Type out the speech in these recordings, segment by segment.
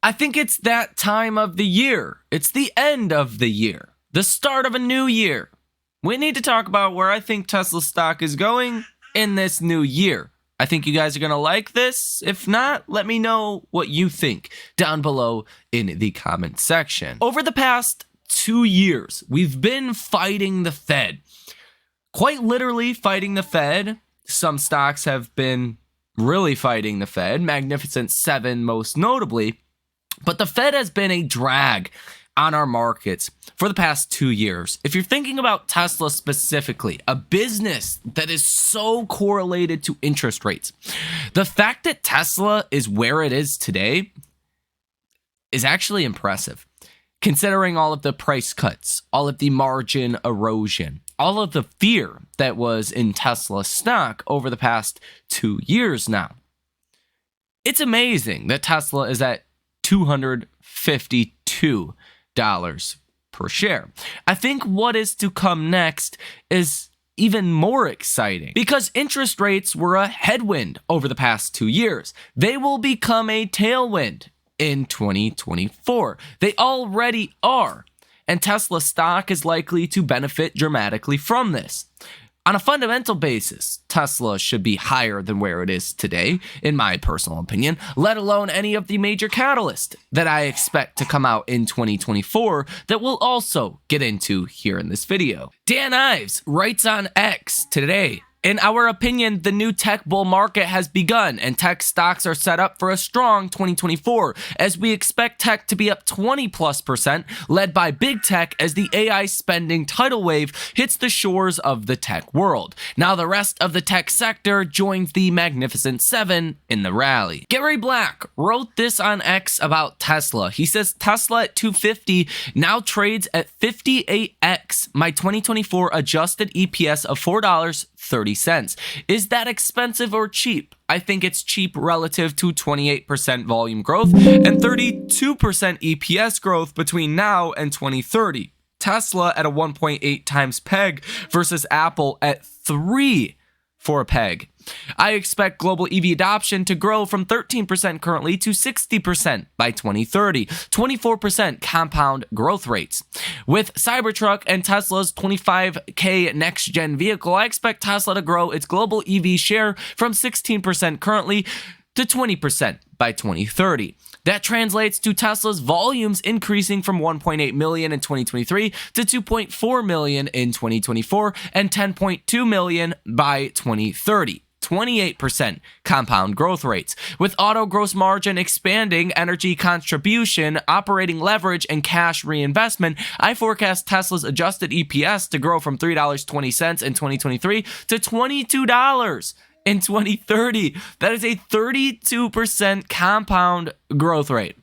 I think it's that time of the year. It's the end of the year, the start of a new year. We need to talk about where I think Tesla stock is going in this new year. I think you guys are going to like this. If not, let me know what you think down below in the comment section. Over the past 2 years, we've been fighting the Fed. Quite literally fighting the Fed. Some stocks have been really fighting the Fed, Magnificent 7 most notably. But the Fed has been a drag on our markets for the past 2 years. If you're thinking about Tesla specifically, a business that is so correlated to interest rates, the fact that Tesla is where it is today is actually impressive, considering all of the price cuts, all of the margin erosion, all of the fear that was in Tesla stock over the past 2 years now. It's amazing that Tesla is at $252 per share. I think what is to come next is even more exciting because interest rates were a headwind over the past 2 years. They will become a tailwind in 2024. They already are, and Tesla stock is likely to benefit dramatically from this. On a fundamental basis, Tesla should be higher than where it is today, in my personal opinion, let alone any of the major catalysts that I expect to come out in 2024 that we'll also get into here in this video. Dan Ives writes on X today, in our opinion, the new tech bull market has begun and tech stocks are set up for a strong 2024 as we expect tech to be up 20+%, led by big tech as the AI spending tidal wave hits the shores of the tech world. Now the rest of the tech sector joins the Magnificent 7 in the rally. Gary Black wrote this on X about Tesla. He says Tesla at 250 now trades at 58x my 2024 adjusted EPS of $4.30. Is that expensive or cheap? I think it's cheap relative to 28% volume growth and 32% EPS growth between now and 2030. Tesla at a 1.8 times peg versus Apple at 3 for a peg. I expect global EV adoption to grow from 13% currently to 60% by 2030, 24% compound growth rates. With Cybertruck and Tesla's 25K next-gen vehicle, I expect Tesla to grow its global EV share from 16% currently to 20% by 2030. That translates to Tesla's volumes increasing from 1.8 million in 2023 to 2.4 million in 2024 and 10.2 million by 2030. 28% compound growth rates. With auto gross margin expanding, energy contribution, operating leverage, and cash reinvestment, I forecast Tesla's adjusted EPS to grow from $3.20 in 2023 to $22 in 2030. That is a 32% compound growth rate.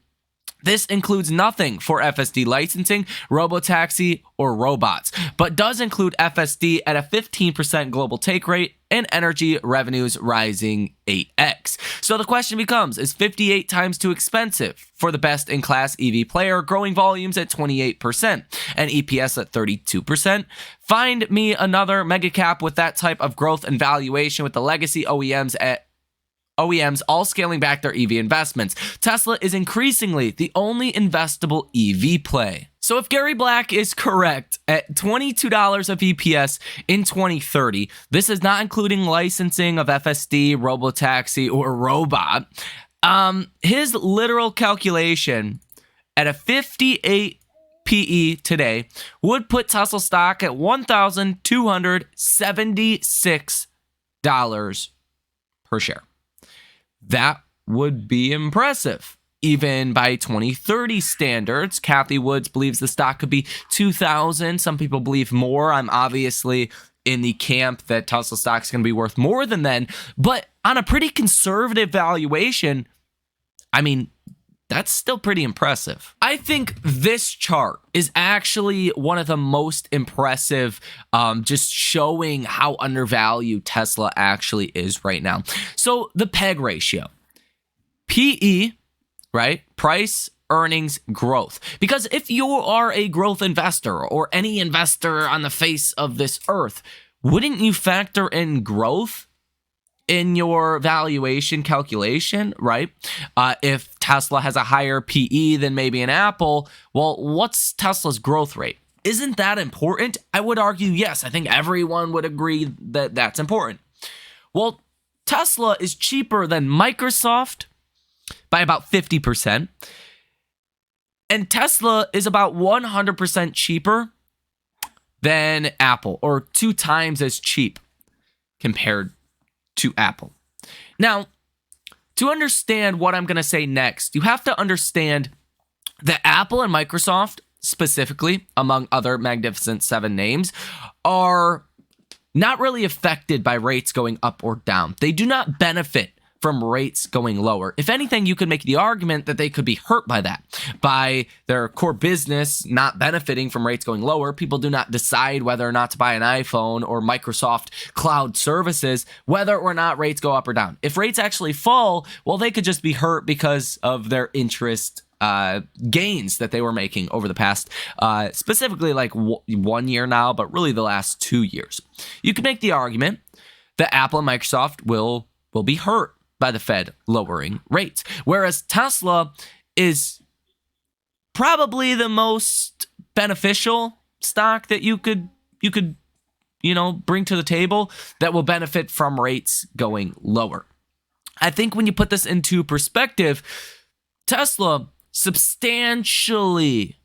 This includes nothing for FSD licensing, robotaxi, or robots, but does include FSD at a 15% global take rate and energy revenues rising 8x. So the question becomes, is 58 times too expensive for the best-in-class EV player, growing volumes at 28% and EPS at 32%? Find me another mega cap with that type of growth and valuation with the legacy OEMs all scaling back their EV investments. Tesla is increasingly the only investable EV play. So if Gary Black is correct at $22 of EPS in 2030, this is not including licensing of FSD, robotaxi, or robot. His literal calculation at a 58 PE today would put Tesla stock at $1,276 per share. That would be impressive. Even by 2030 standards, Kathy Woods believes the stock could be 2,000. Some people believe more. I'm obviously in the camp that Tesla stock is going to be worth more than then. But on a pretty conservative valuation, I mean, that's still pretty impressive. I think this chart is actually one of the most impressive, just showing how undervalued Tesla actually is right now. So the PEG ratio, PE, right? Price, earnings, growth. Because if you are a growth investor or any investor on the face of this earth, wouldn't you factor in growth in your valuation calculation, right? If Tesla has a higher PE than maybe an Apple. Well, what's Tesla's growth rate? Isn't that important? I would argue yes. I think everyone would agree that that's important. Well, Tesla is cheaper than Microsoft by about 50%. And Tesla is about 100% cheaper than Apple, or 2 times as cheap compared to Apple. Now, to understand what I'm going to say next, you have to understand that Apple and Microsoft, specifically, among other Magnificent Seven names, are not really affected by rates going up or down. They do not benefit from rates going lower. If anything, you could make the argument that they could be hurt by that, by their core business not benefiting from rates going lower. People do not decide whether or not to buy an iPhone or Microsoft cloud services, whether or not rates go up or down. If rates actually fall, well, they could just be hurt because of their interest gains that they were making over the past, specifically like 1 year now, but really the last 2 years. You could make the argument that Apple and Microsoft will be hurt by the Fed lowering rates, whereas Tesla is probably the most beneficial stock that you could bring to the table that will benefit from rates going lower. I think when you put this into perspective, Tesla substantially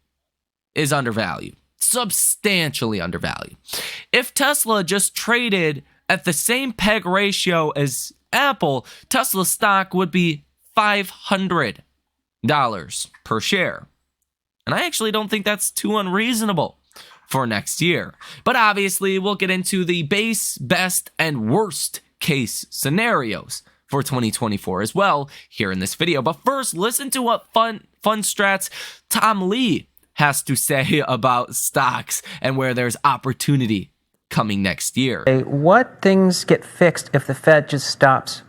is undervalued. Substantially undervalued. If Tesla just traded at the same PEG ratio as Apple, Tesla stock would be $500 per share. And I actually don't think that's too unreasonable for next year. But obviously, we'll get into the base, best, and worst case scenarios for 2024 as well here in this video. But first, listen to what Fun Strats Tom Lee has to say about stocks and where there's opportunity coming next year. What things get fixed if the Fed just stops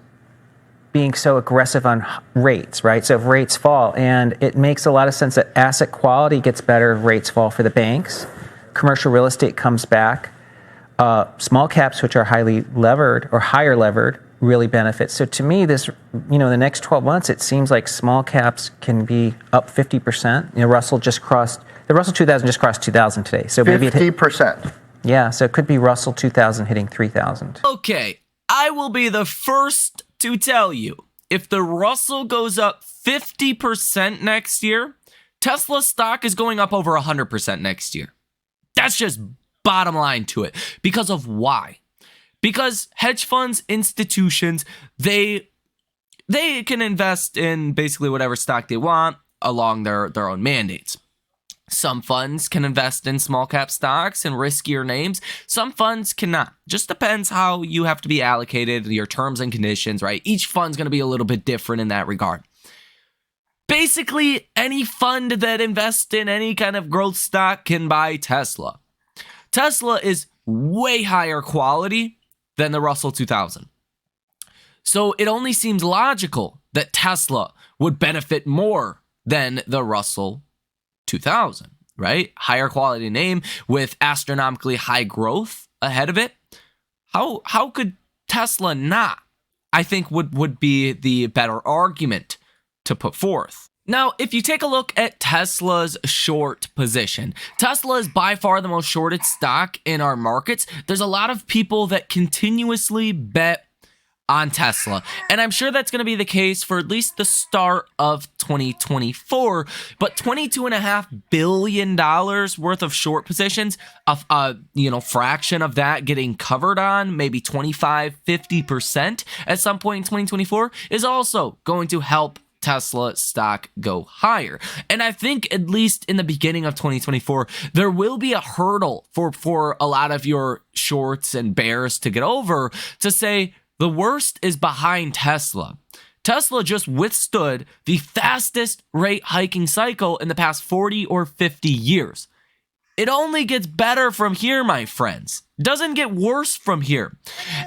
being so aggressive on rates, right? So if rates fall, and it makes a lot of sense that asset quality gets better if rates fall for the banks, commercial real estate comes back, small caps, which are highly levered or higher levered, really benefit. So to me, this, the next 12 months, it seems like small caps can be up 50%. The Russell 2000 just crossed 2,000 today. So maybe 50%. Yeah, so it could be Russell 2000 hitting 3,000. Okay, I will be the first to tell you, if the Russell goes up 50% next year, Tesla stock is going up over 100% next year. That's just bottom line to it. Because of why? Because hedge funds, institutions, they can invest in basically whatever stock they want along their own mandates. Some funds can invest in small cap stocks and riskier names. Some funds cannot. Just depends how you have to be allocated, your terms and conditions, right? Each fund's going to be a little bit different in that regard. Basically, any fund that invests in any kind of growth stock can buy Tesla. Tesla is way higher quality than the Russell 2000. So it only seems logical that Tesla would benefit more than the Russell 2000, right? Higher quality name with astronomically high growth ahead of it. How could Tesla not? I think would be the better argument to put forth. Now, if you take a look at Tesla's short position, Tesla is by far the most shorted stock in our markets. There's a lot of people that continuously bet on Tesla, and I'm sure that's going to be the case for at least the start of 2024. But $22.5 billion worth of short positions, fraction of that getting covered on, maybe 25-50% at some point in 2024, is also going to help Tesla stock go higher. And I think at least in the beginning of 2024, there will be a hurdle for a lot of your shorts and bears to get over to say the worst is behind Tesla. Tesla just withstood the fastest rate hiking cycle in the past 40 or 50 years. It only gets better from here, my friends. Doesn't get worse from here.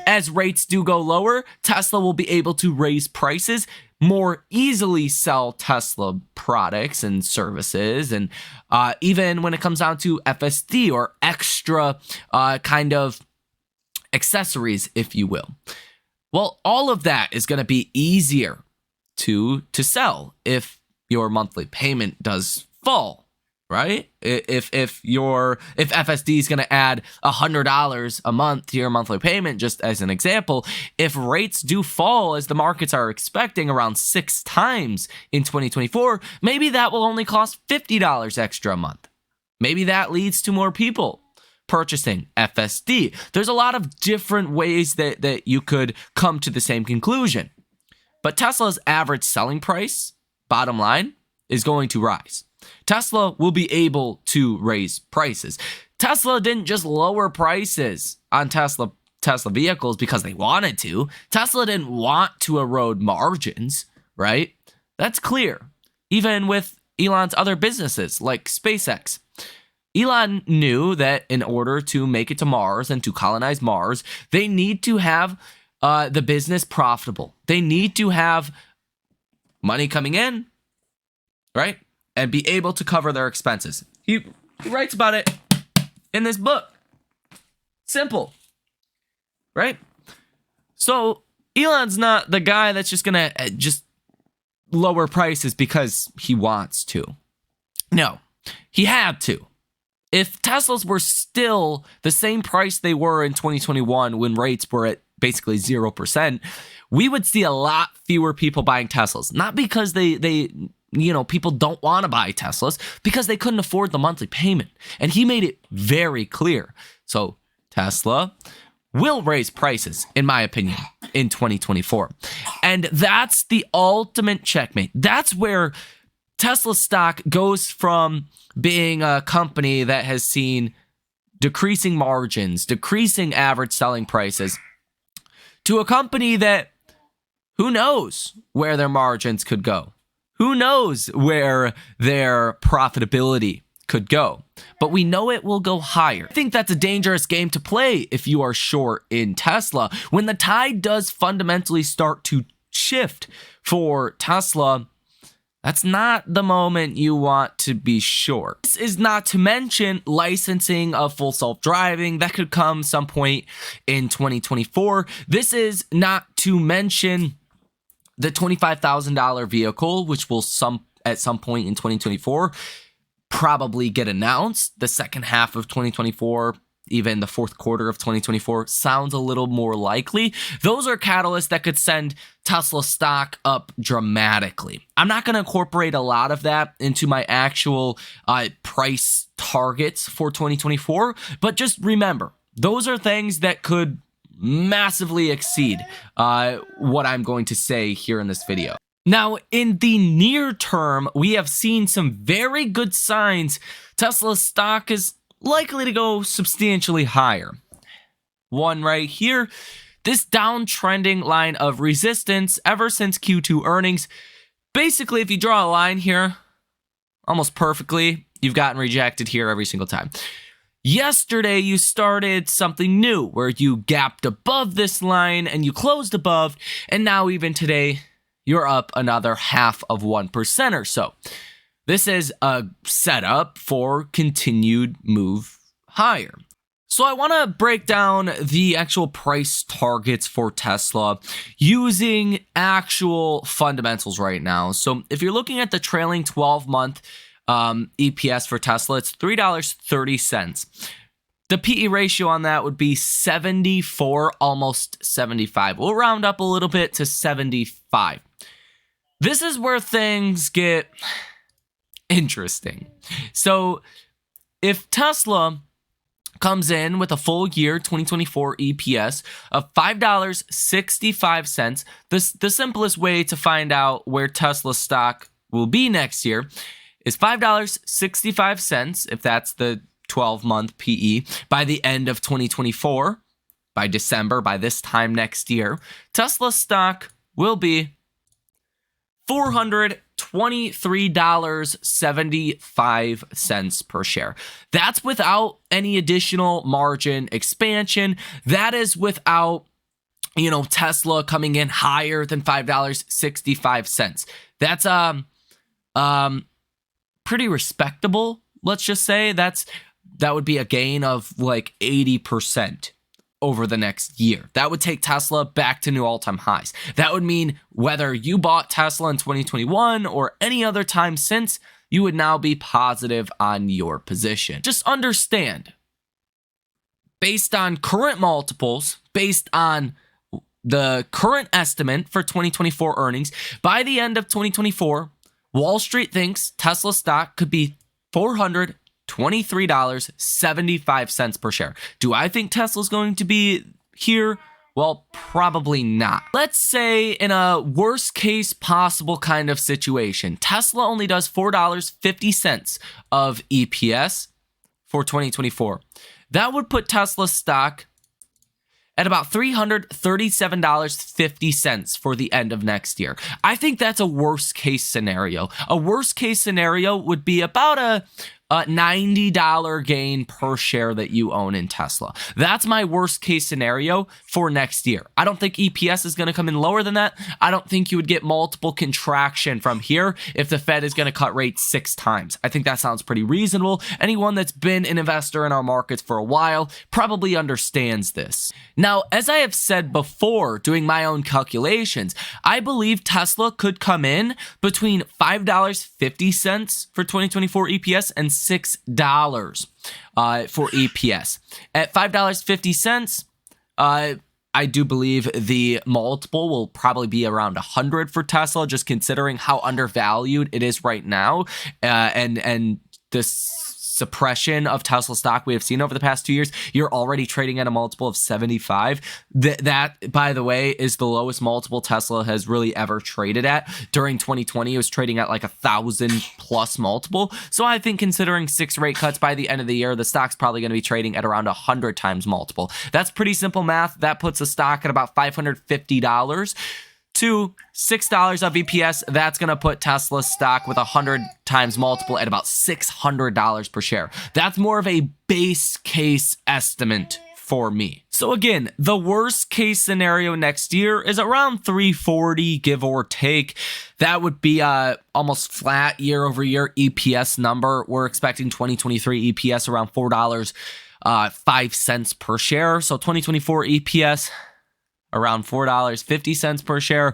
As rates do go lower, Tesla will be able to raise prices, more easily sell Tesla products and services, and even when it comes down to FSD or extra kind of accessories, if you will. Well, all of that is going to be easier to sell if your monthly payment does fall, right? If FSD is going to add $100 a month to your monthly payment, just as an example, if rates do fall as the markets are expecting around 6 times in 2024, maybe that will only cost $50 extra a month. Maybe that leads to more people purchasing FSD. There's a lot of different ways that you could come to the same conclusion. But Tesla's average selling price, bottom line, is going to rise. Tesla will be able to raise prices. Tesla didn't just lower prices on Tesla vehicles because they wanted to. Tesla didn't want to erode margins, right? That's clear. Even with Elon's other businesses like SpaceX. Elon knew that in order to make it to Mars and to colonize Mars, they need to have the business profitable. They need to have money coming in, right? And be able to cover their expenses. He writes about it in this book. Simple, right? So Elon's not the guy that's just gonna just lower prices because he wants to. No, he had to. If Teslas were still the same price they were in 2021 when rates were at basically 0%, we would see a lot fewer people buying Teslas. Not because people don't want to buy Teslas, because they couldn't afford the monthly payment. And he made it very clear. So Tesla will raise prices, in my opinion, in 2024. And that's the ultimate checkmate. That's where Tesla stock goes from being a company that has seen decreasing margins, decreasing average selling prices, to a company that who knows where their margins could go? Who knows where their profitability could go? But we know it will go higher. I think that's a dangerous game to play if you are short in Tesla. When the tide does fundamentally start to shift for Tesla, that's not the moment you want to be short. This is not to mention licensing of full self-driving that could come some point in 2024. This is not to mention the $25,000 vehicle, which will at some point in 2024 probably get announced. The second half of 2024, even the fourth quarter of 2024 sounds a little more likely. Those are catalysts that could send Tesla stock up dramatically. I'm not going to incorporate a lot of that into my actual price targets for 2024, but just remember, those are things that could massively exceed what I'm going to say here in this video. Now, in the near term, we have seen some very good signs Tesla's stock is likely to go substantially higher. One right here, this downtrending line of resistance ever since Q2 earnings. Basically, if you draw a line here, almost perfectly, you've gotten rejected here every single time. Yesterday, you started something new where you gapped above this line and you closed above, and now even today, you're up another 0.5% or so. This is a setup for continued move higher. So I want to break down the actual price targets for Tesla using actual fundamentals right now. So if you're looking at the trailing 12-month EPS for Tesla, it's $3.30. The PE ratio on that would be 74, almost 75. We'll round up a little bit to 75. This is where things get interesting. So if Tesla comes in with a full year 2024 EPS of $5.65, the simplest way to find out where Tesla stock will be next year is $5.65, if that's the 12-month PE, by the end of 2024, by December, by this time next year, Tesla stock will be $423.75 per share. That's without any additional margin expansion. That is without, Tesla coming in higher than $5.65. That's pretty respectable. Let's just say that would be a gain of like 80% over the next year. That would take Tesla back to new all-time highs. That would mean whether you bought Tesla in 2021 or any other time since, you would now be positive on your position. Just understand, based on current multiples, based on the current estimate for 2024 earnings, by the end of 2024, Wall Street thinks Tesla stock could be $423.75 per share. Do I think Tesla's going to be here? Well, probably not. Let's say in a worst case possible kind of situation, Tesla only does $4.50 of EPS for 2024. That would put Tesla stock at about $337.50 for the end of next year. I think that's a worst case scenario. A worst case scenario would be about a $90 gain per share that you own in Tesla. That's my worst case scenario for next year. I don't think EPS is going to come in lower than that. I don't think you would get multiple contraction from here if the Fed is going to cut rates 6 times. I think that sounds pretty reasonable. Anyone that's been an investor in our markets for a while probably understands this. Now, as I have said before, doing my own calculations, I believe Tesla could come in between $5.50 for 2024 EPS and $6 for EPS. At $5.50, I do believe the multiple will probably be around 100 for Tesla, just considering how undervalued it is right now, and this suppression of Tesla stock we have seen over the past 2 years. You're already trading at a multiple of 75. That, by the way, is the lowest multiple Tesla has really ever traded at. During 2020, it was trading at like 1,000 plus multiple. So I think considering 6 rate cuts by the end of the year, the stock's probably going to be trading at around 100 times multiple. That's pretty simple math. That puts the stock at about $550 to $6 of EPS. That's going to put Tesla stock with 100 times multiple at about $600 per share. That's more of a base case estimate for me. So again, the worst case scenario next year is around 340, give or take. That would be almost flat year over year EPS number. We're expecting 2023 EPS around $4.05 per share. So 2024 EPS around $4.50 per share.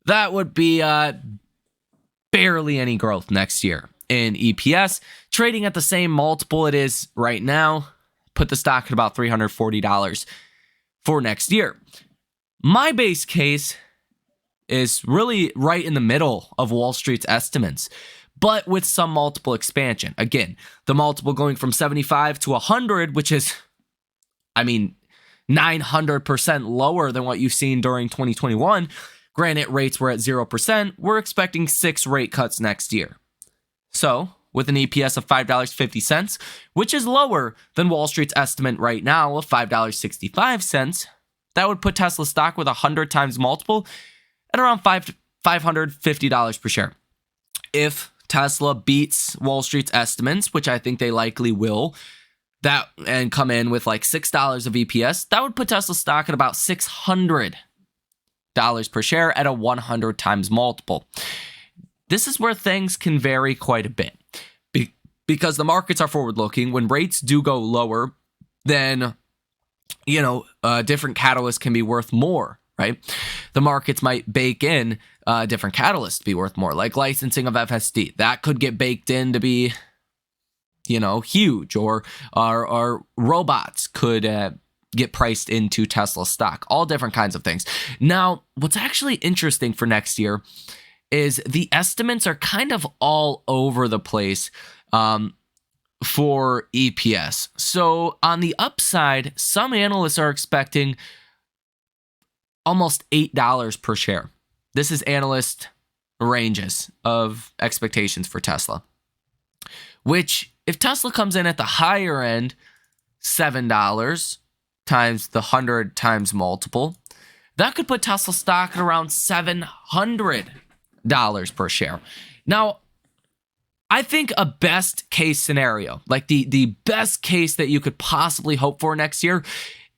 That would be barely any growth next year in EPS. Trading at the same multiple it is right now, put the stock at about $340 for next year. My base case is really right in the middle of Wall Street's estimates, but with some multiple expansion. Again, the multiple going from 75 to 100, which is, 900% lower than what you've seen during 2021. Granted, rates were at 0%. We're expecting 6 rate cuts next year. So, with an EPS of $5.50, which is lower than Wall Street's estimate right now of $5.65, that would put Tesla stock with 100 times multiple at around $550 per share. If Tesla beats Wall Street's estimates, which I think they likely will, and come in with like $6 of EPS, that would put Tesla stock at about $600 per share at a 100 times multiple. This is where things can vary quite a bit because the markets are forward-looking. When rates do go lower, then, different catalysts can be worth more, right? The markets might bake in different catalysts to be worth more, like licensing of FSD. That could get baked in to be huge, or robots could get priced into Tesla stock, all different kinds of things. Now, what's actually interesting for next year is the estimates are kind of all over the place for EPS. So on the upside, some analysts are expecting almost $8 per share. This is analyst ranges of expectations for Tesla, which, if Tesla comes in at the higher end, $7 times the 100 times multiple, that could put Tesla stock at around $700 per share. Now, I think a best case scenario, like the best case that you could possibly hope for next year,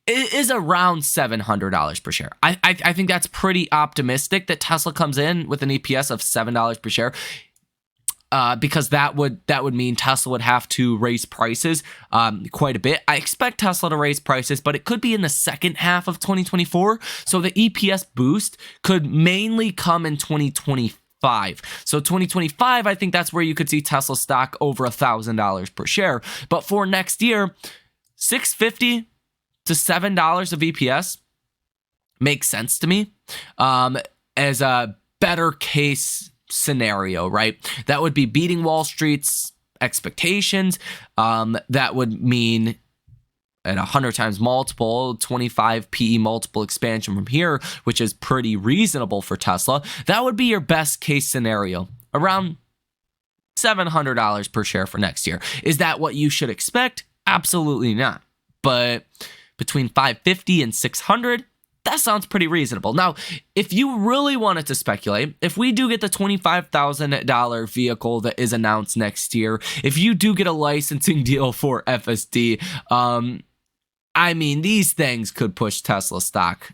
is around $700 per share. I think that's pretty optimistic that Tesla comes in with an EPS of $7 per share. because that would mean Tesla would have to raise prices quite a bit. I expect Tesla to raise prices, but it could be in the second half of 2024. So the EPS boost could mainly come in 2025. So 2025, I think that's where you could see Tesla stock over $1,000 per share. But for next year, $6.50 to $7 of EPS makes sense to me as a better case scenario, right? That would be beating Wall Street's expectations. That would mean at 100 times multiple, 25 PE multiple expansion from here, which is pretty reasonable for Tesla. That would be your best case scenario, around $700 per share for next year. Is that what you should expect? Absolutely not. But between 550 and 600, that sounds pretty reasonable. Now, if you really wanted to speculate, if we do get the $25,000 vehicle that is announced next year, if you do get a licensing deal for FSD, I mean, these things could push Tesla stock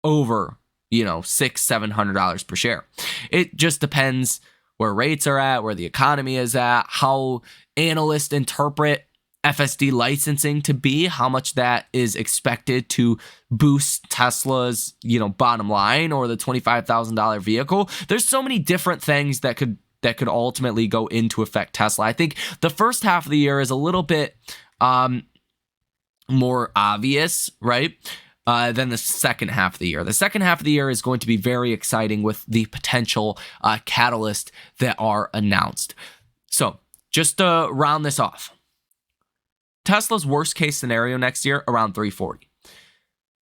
over, $600-700 per share. It just depends where rates are at, where the economy is at, how analysts interpret FSD licensing to be, how much that is expected to boost Tesla's, bottom line, or the $25,000 vehicle. There's so many different things that could ultimately go into affect Tesla. I think the first half of the year is a little bit more obvious, right? Than the second half of the year. The second half of the year is going to be very exciting with the potential catalysts that are announced. So just to round this off, Tesla's worst case scenario next year, around 340.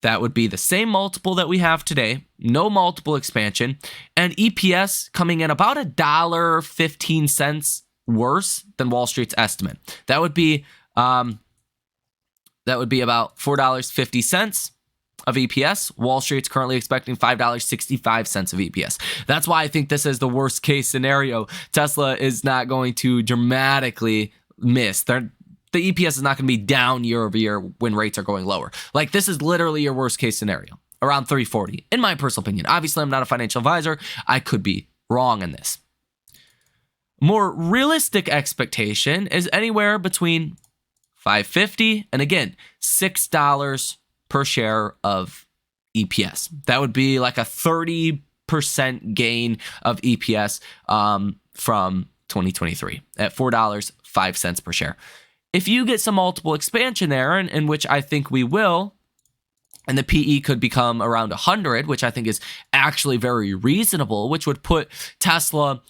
That would be the same multiple that we have today, no multiple expansion, and EPS coming in about $1.15 worse than Wall Street's estimate. That would be about $4.50 of EPS. Wall Street's currently expecting $5.65 of EPS. That's why I think this is the worst case scenario. Tesla is not going to dramatically miss. The EPS is not going to be down year over year when rates are going lower. Like, this is literally your worst case scenario, around 340, in my personal opinion. Obviously, I'm not a financial advisor. I could be wrong in this. More realistic expectation is anywhere between $5.50 and, again, $6 per share of EPS. That would be like a 30% gain of EPS from 2023 at $4.05 per share. If you get some multiple expansion there, in which I think we will, and the PE could become around 100, which I think is actually very reasonable, which would put Tesla,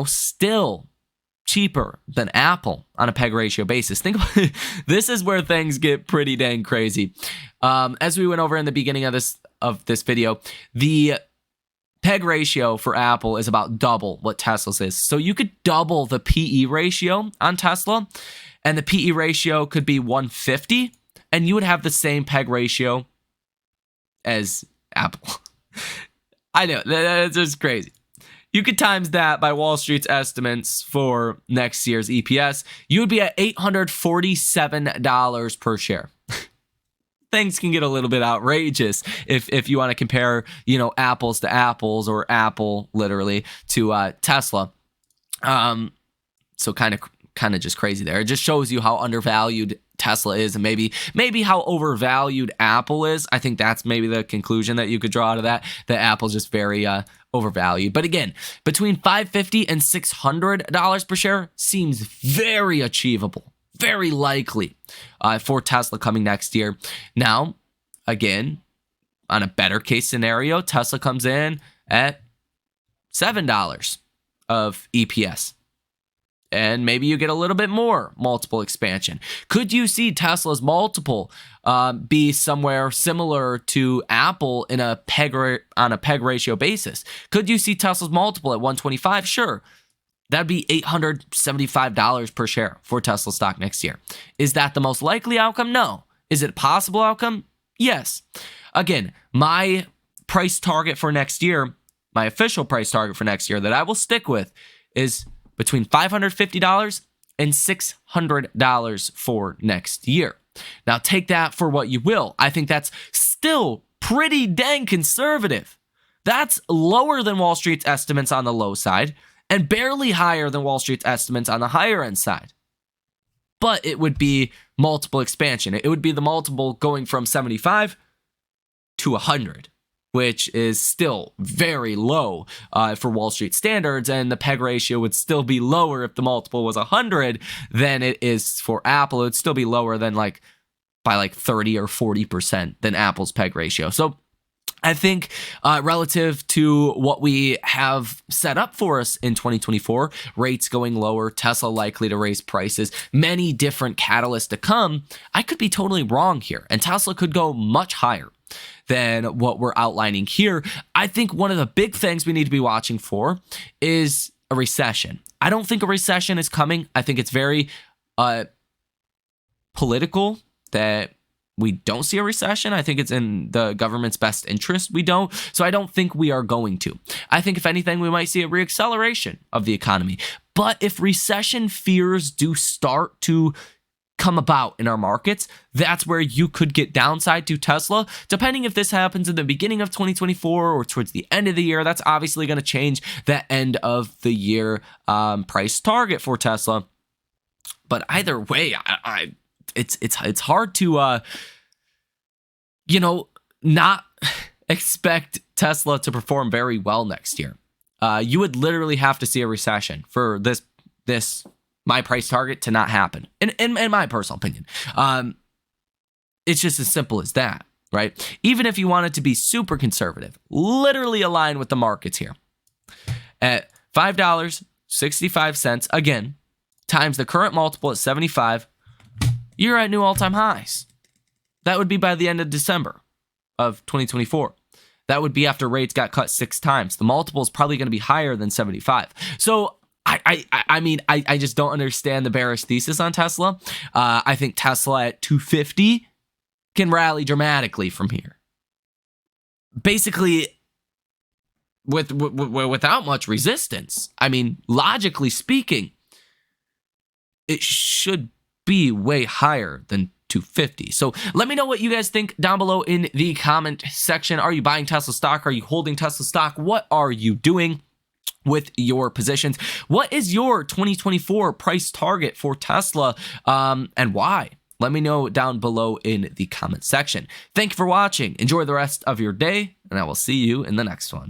still cheaper than Apple on a PEG ratio basis. Think about it. This is where things get pretty dang crazy. As we went over in the beginning of this video, the PEG ratio for Apple is about double what Tesla's is. So you could double the PE ratio on Tesla, and the PE ratio could be 150, and you would have the same PEG ratio as Apple. I know, that's just crazy. You could times that by Wall Street's estimates for next year's EPS. You would be at $847 per share. Things can get a little bit outrageous if you want to compare, apples to apples, or Apple literally to Tesla. So kind of just crazy there. It just shows you how undervalued Tesla is, and maybe how overvalued Apple is. I think that's maybe the conclusion that you could draw out of that Apple's just very overvalued. But again, between $550 and $600 per share seems very achievable, very likely for Tesla coming next year. Now, again, on a better case scenario, Tesla comes in at $7 of EPS. And maybe you get a little bit more multiple expansion. Could you see Tesla's multiple be somewhere similar to Apple on a PEG ratio basis? Could you see Tesla's multiple at 125? Sure. That'd be $875 per share for Tesla stock next year. Is that the most likely outcome? No. Is it a possible outcome? Yes. Again, my price target for next year, my official price target for next year that I will stick with, is between $550 and $600 for next year. Now, take that for what you will. I think that's still pretty dang conservative. That's lower than Wall Street's estimates on the low side, and barely higher than Wall Street's estimates on the higher end side. But it would be multiple expansion. It would be the multiple going from 75 to 100, which is still very low for Wall Street standards, and the PEG ratio would still be lower if the multiple was 100 than it is for Apple. It would still be lower than by 30 or 40% than Apple's PEG ratio. So I think relative to what we have set up for us in 2024, rates going lower, Tesla likely to raise prices, many different catalysts to come, I could be totally wrong here, and Tesla could go much higher than what we're outlining here. I think one of the big things we need to be watching for is a recession. I don't think a recession is coming. I think it's very political that we don't see a recession. I think it's in the government's best interest we don't. So I don't think we are going to. I think if anything, we might see a reacceleration of the economy. But if recession fears do start to come about in our markets, that's where you could get downside to Tesla. Depending if this happens in the beginning of 2024 or towards the end of the year, that's obviously going to change that end of the year price target for Tesla. But either way, it's hard to not expect Tesla to perform very well next year. You would literally have to see a recession for this my price target to not happen. In my personal opinion, it's just as simple as that, right? Even if you wanted to be super conservative, literally align with the markets here at $5.65 again times the current multiple at 75, you're at new all-time highs. That would be by the end of December of 2024. That would be after rates got cut 6 times. The multiple is probably going to be higher than 75. So I just don't understand the bearish thesis on Tesla. I think Tesla at 250 can rally dramatically from here. Basically, without much resistance. I mean, logically speaking, it should be way higher than 250. So let me know what you guys think down below in the comment section. Are you buying Tesla stock? Are you holding Tesla stock? What are you doing with your positions? What is your 2024 price target for Tesla and why? Let me know down below in the comment section. Thank you for watching. Enjoy the rest of your day, and I will see you in the next one.